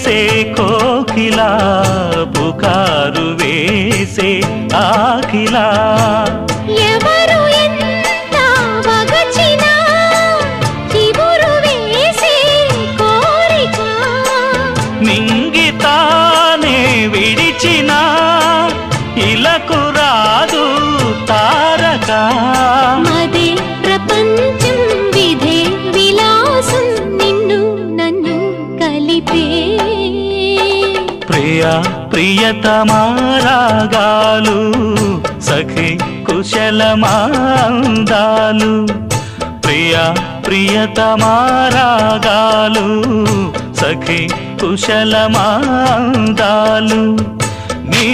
చేసే కోకిలా పుకారు వేసే ఆకిలా ఎవరు ఎంత వగచినా చివురు వేసే కోరిక నింగితానే విడిచిన ఇలకు రాదు తారక మదే ప్రపంచం విధే విలాసం నిన్ను నన్ను కలిపే ప్రియా ప్రియతమారాగాలు సఖి కుశలమాందాలు ప్రియా ప్రియతమారాగాలు సఖి కుశలమాందాలు నీ